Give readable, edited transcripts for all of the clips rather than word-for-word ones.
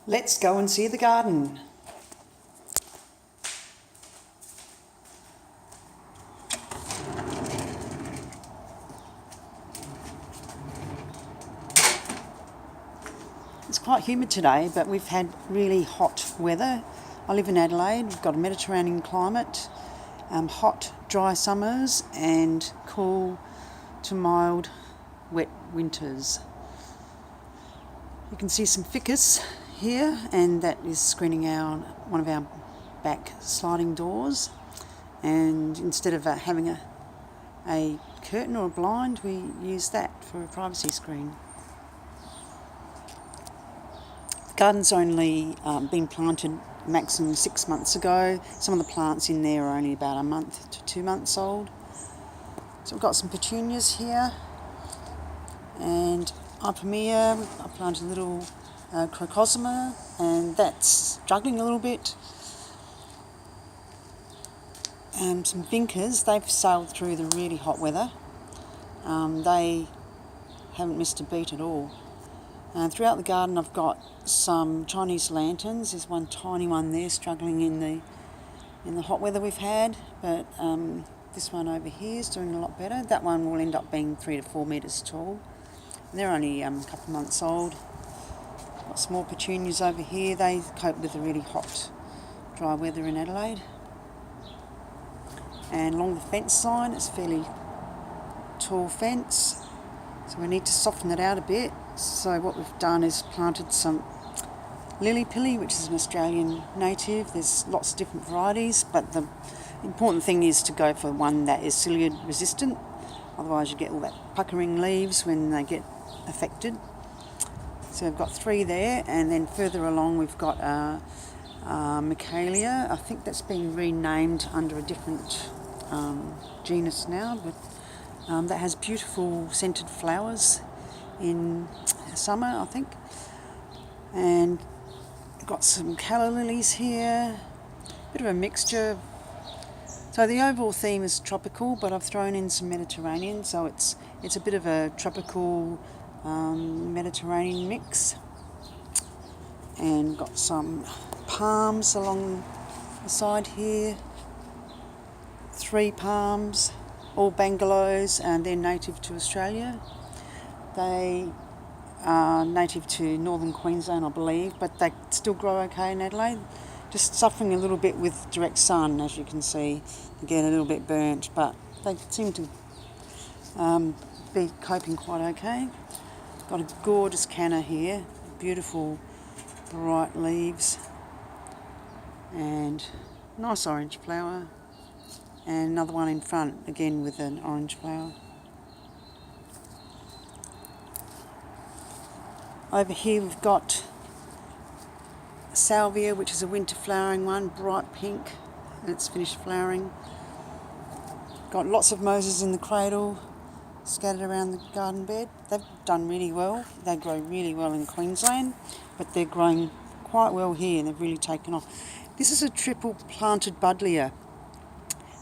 Let's go and see the garden. It's quite humid today, but we've had really hot weather. I live in Adelaide. We've got a Mediterranean climate, hot, dry summers and cool to mild, wet winters. You can see some ficus here, and that is screening one of our back sliding doors. And instead of having a curtain or a blind, we use that for a privacy screen. The garden's only been planted maximum 6 months ago. Some of the plants in there are only about a month to 2 months old. So we've got some petunias here, and up here I planted a little crocosma, and that's struggling a little bit. And some vincas, they've sailed through the really hot weather. They haven't missed a beat at all. Throughout the garden I've got some Chinese lanterns. There's one tiny one there struggling in the hot weather we've had, but this one over here is doing a lot better. That one will end up being 3 to 4 metres tall. They're only a couple of months old. Got some more petunias over here. They cope with the really hot, dry weather in Adelaide. And along the fence line, it's a fairly tall fence, so we need to soften it out a bit. So what we've done is planted some lily pilly, which is an Australian native. There's lots of different varieties, but the important thing is to go for one that is ciliate resistant. Otherwise you get all that puckering leaves when they get affected. So we've got 3 there, and then further along we've got Michaelia. I think that's been renamed under a different genus now, but that has beautiful scented flowers in summer, I think. And got some calla lilies here, bit of a mixture. So the overall theme is tropical, but I've thrown in some Mediterranean, so it's a bit of a tropical Mediterranean mix. And got some palms along the side here. 3 palms, all bungalows, and they're native to Australia. They are native to northern Queensland, I believe, but they still grow okay in Adelaide. Just suffering a little bit with direct sun, as you can see. Again, a little bit burnt, but they seem to be coping quite okay. Got a gorgeous canna here, beautiful bright leaves, and nice orange flower. And another one in front, again with an orange flower. Over here we've got salvia, which is a winter flowering one, bright pink, and it's finished flowering. Got lots of moses in the cradle scattered around the garden bed. They've done really well. They grow really well in Queensland, but they're growing quite well here, and they've really taken off. This is a triple planted buddleia.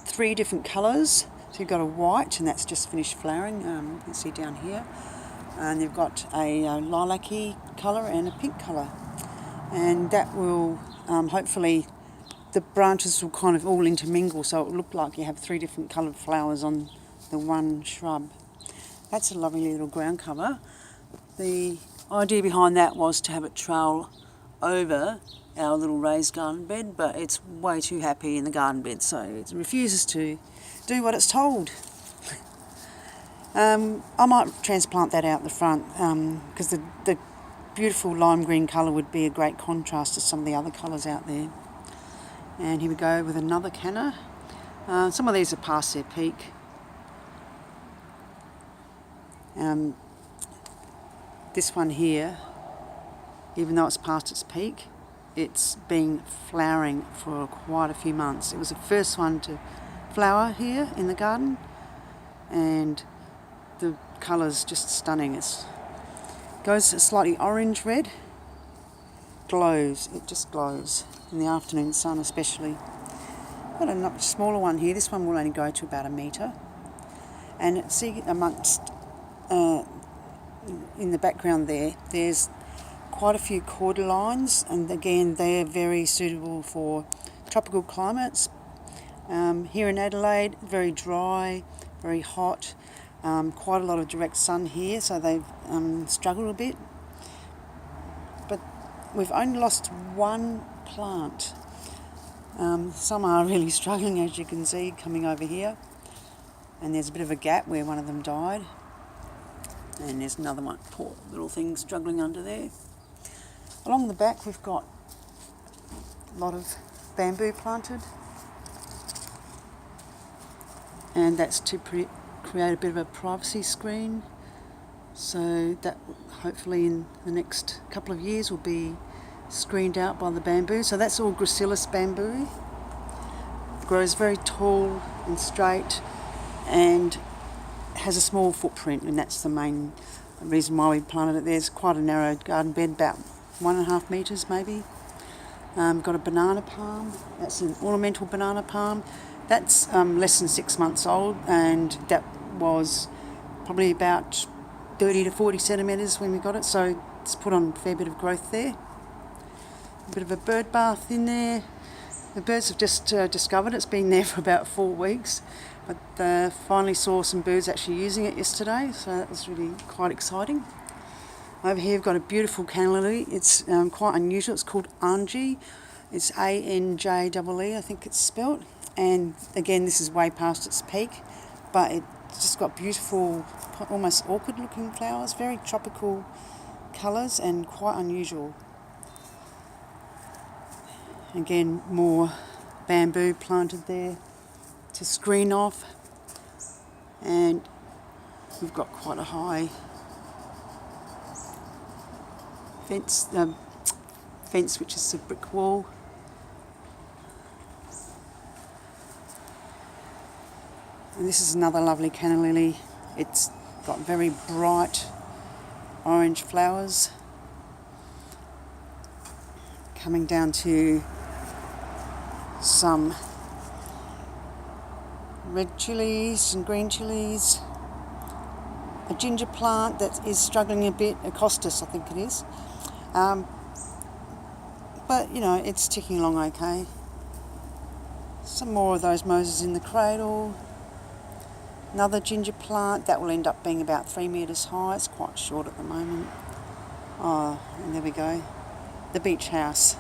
3 different colours. So you've got a white, and that's just finished flowering, you can see down here. And you've got a lilac-y colour and a pink colour. And that will, hopefully, the branches will kind of all intermingle, so it will look like you have 3 different coloured flowers on the one shrub. That's a lovely little ground cover. The idea behind that was to have it trail over our little raised garden bed, but it's way too happy in the garden bed, so it refuses to do what it's told. I might transplant that out the front, because the beautiful lime green colour would be a great contrast to some of the other colours out there. And here we go with another canna. Some of these are past their peak. This one here, even though it's past its peak, it's been flowering for quite a few months. It was the first one to flower here in the garden, and the colour's just stunning. It goes a slightly orange red, glows, it just glows in the afternoon sun especially. Got a much smaller one here. This one will only go to about 1 metre, and see amongst in the background there's quite a few cordyline, and again they're very suitable for tropical climates. Here in Adelaide, very dry, very hot, quite a lot of direct sun here, so they've struggled a bit. But we've only lost one plant. Some are really struggling, as you can see, coming over here. And there's a bit of a gap where one of them died. And there's another one, poor little thing, struggling under there. Along the back we've got a lot of bamboo planted. And that's to create a bit of a privacy screen. So that hopefully in the next couple of years will be screened out by the bamboo. So that's all gracilis bamboo. It grows very tall and straight and has a small footprint, and that's the main reason why we planted it there. It's quite a narrow garden bed, about 1.5 metres maybe. Got a banana palm. That's an ornamental banana palm. That's less than 6 months old, and that was probably about 30 to 40 centimetres when we got it, so it's put on a fair bit of growth there. A bit of a bird bath in there. The birds have just discovered it's been there for about 4 weeks, but finally saw some birds actually using it yesterday, so that was really quite exciting. Over here we've got a beautiful canna lily. It's quite unusual. It's called Anji. It's A-N-J-E-E, I think it's spelt. And again, this is way past its peak, but it's just got beautiful, almost orchid-looking flowers, very tropical colours and quite unusual. Again, more bamboo planted there to screen off, and we've got quite a high fence, which is a brick wall. And this is another lovely canna lily. It's got very bright orange flowers coming down to some red chilies and green chilies. A ginger plant that is struggling a bit, a costus I think it is. But you know, it's ticking along okay. Some more of those moses in the cradle. Another ginger plant that will end up being about 3 metres high. It's quite short at the moment. Oh, and there we go. The beach house.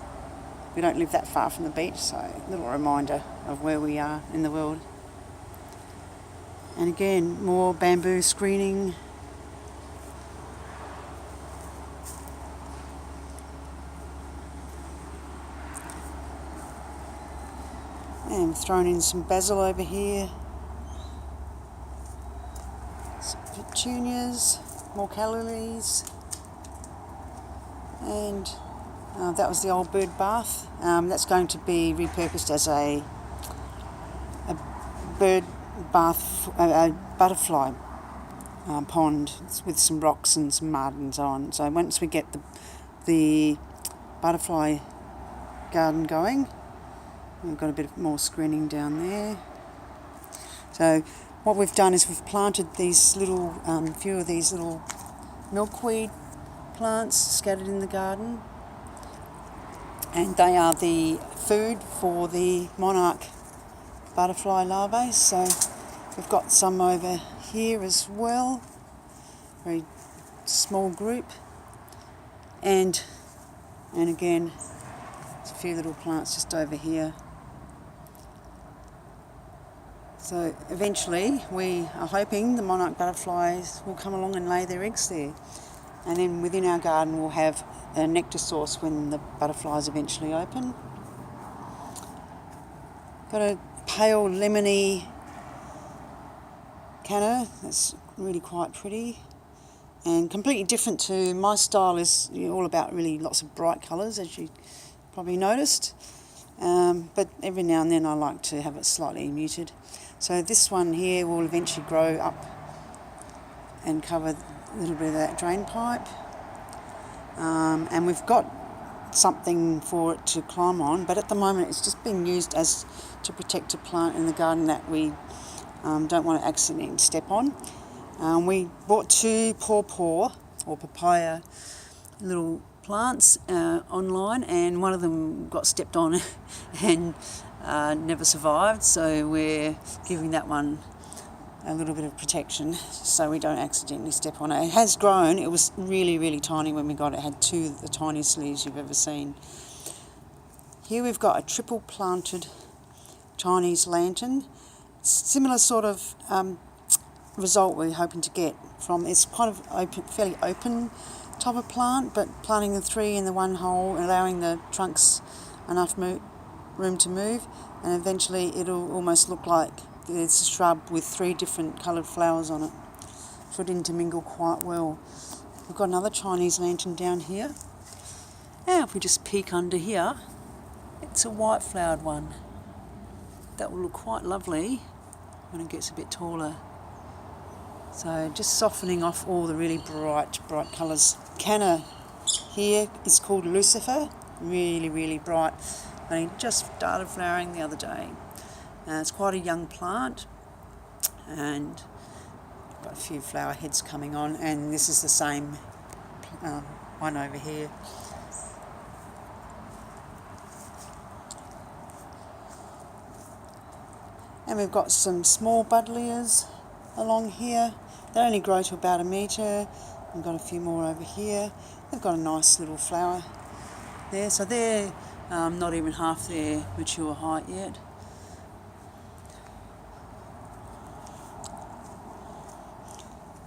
We don't live that far from the beach, so a little reminder of where we are in the world. And again, more bamboo screening. And thrown in some basil over here. Some petunias, more calla lilies. And that was the old bird bath. That's going to be repurposed as a bird bath, a butterfly pond with some rocks and some mud and so on. So once we get the butterfly garden going, we've got a bit more screening down there. So what we've done is we've planted these little, few of these little milkweed plants scattered in the garden, and they are the food for the monarch butterfly larvae. So we've got some over here as well, very small group, and again there's a few little plants just over here. So eventually we are hoping the monarch butterflies will come along and lay their eggs there. And then within our garden we'll have a nectar source when the butterflies eventually open. Got a pale lemony canna that's really quite pretty and completely different to my style. Is all about really lots of bright colours, as you probably noticed. But every now and then I like to have it slightly muted. So this one here will eventually grow up and cover a little bit of that drain pipe, and we've got something for it to climb on, but at the moment it's just being used as to protect a plant in the garden that we don't want to accidentally step on. We bought 2 pawpaw or papaya little plants online, and one of them got stepped on and never survived, so we're giving that one a little bit of protection so we don't accidentally step on it. It has grown. It was really, really tiny when we got it. It had two of the tiniest leaves you've ever seen. Here we've got a triple planted Chinese lantern. Similar sort of result we're hoping to get from, it's kind of open, fairly open type of plant, but planting the three in the one hole, allowing the trunks enough room to move, and eventually it'll almost look like it's a shrub with three different coloured flowers on it. Should intermingle quite well. We've got another Chinese lantern down here. Now if we just peek under here, it's a white flowered one. That will look quite lovely when it gets a bit taller. So just softening off all the really bright colours. Canna here is called Lucifer, really, really bright. Only just started flowering the other day. It's quite a young plant, and got a few flower heads coming on, and this is the same one over here. And we've got some small buddleias along here. They only grow to about 1 metre. We've got a few more over here. They've got a nice little flower there. So they're not even half their mature height yet.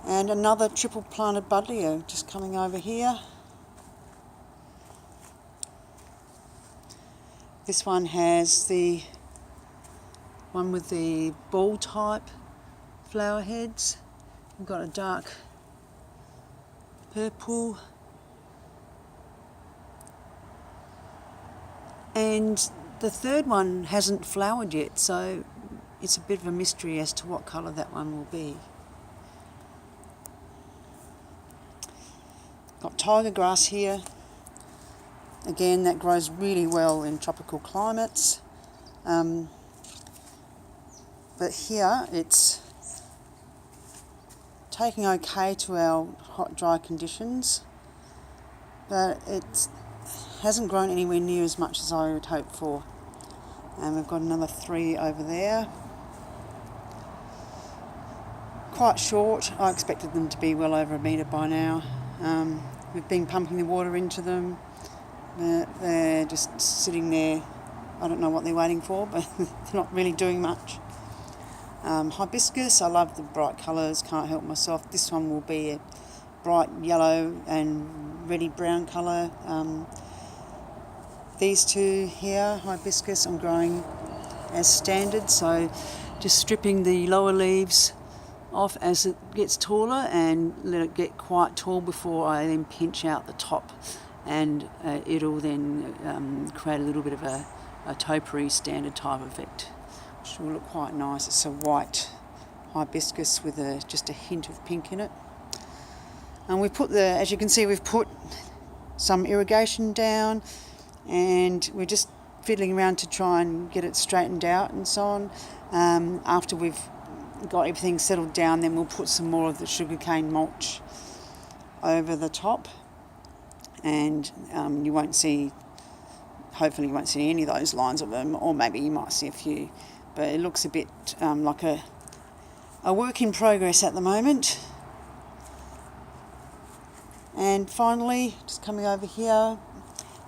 And another triple planted buddleia just coming over here. This one has the one with the ball type flower heads. We've got a dark purple, and the third one hasn't flowered yet, so it's a bit of a mystery as to what colour that one will be. Got tiger grass here. Again, that grows really well in tropical climates. But here it's taking okay to our hot, dry conditions, but it hasn't grown anywhere near as much as I would hope for. And we've got another 3 over there. Quite short. I expected them to be well over 1 metre by now. We've been pumping the water into them. They're just sitting there. I don't know what they're waiting for, but they're not really doing much. Hibiscus, I love the bright colours, can't help myself. This one will be a bright yellow and reddy brown colour. These two here, hibiscus, I'm growing as standard, so just stripping the lower leaves off as it gets taller and let it get quite tall before I then pinch out the top, and it'll then create a little bit of a topiary standard type effect, which will look quite nice. It's a white hibiscus with just a hint of pink in it. And we put as you can see, we've put some irrigation down, and we're just fiddling around to try and get it straightened out and so on. After we've got everything settled down, then we'll put some more of the sugarcane mulch over the top, and you won't see, hopefully you won't see any of those lines of them, or maybe you might see a few, but it looks a bit like a work in progress at the moment. And finally, just coming over here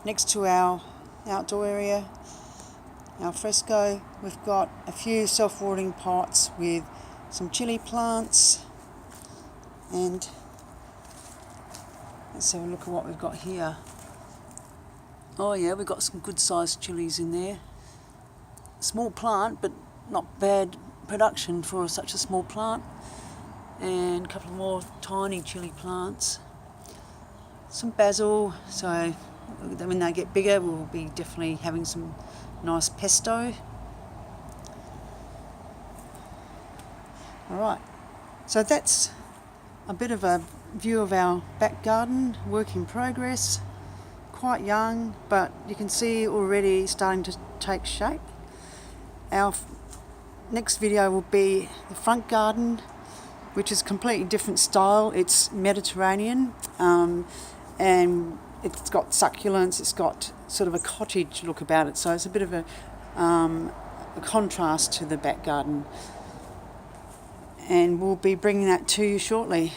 next to our outdoor area, our fresco, we've got a few self-watering pots with some chilli plants, and let's have a look at what we've got here. Oh yeah, we've got some good sized chilies in there. Small plant, but not bad production for such a small plant. And a couple more tiny chili plants. Some basil, so when they get bigger we'll be definitely having some nice pesto. Alright, so that's a bit of a view of our back garden, work in progress. Quite young, but you can see already starting to take shape. Our next video will be the front garden, which is a completely different style. It's Mediterranean, and it's got succulents, it's got sort of a cottage look about it, so it's a bit of a contrast to the back garden. And we'll be bringing that to you shortly.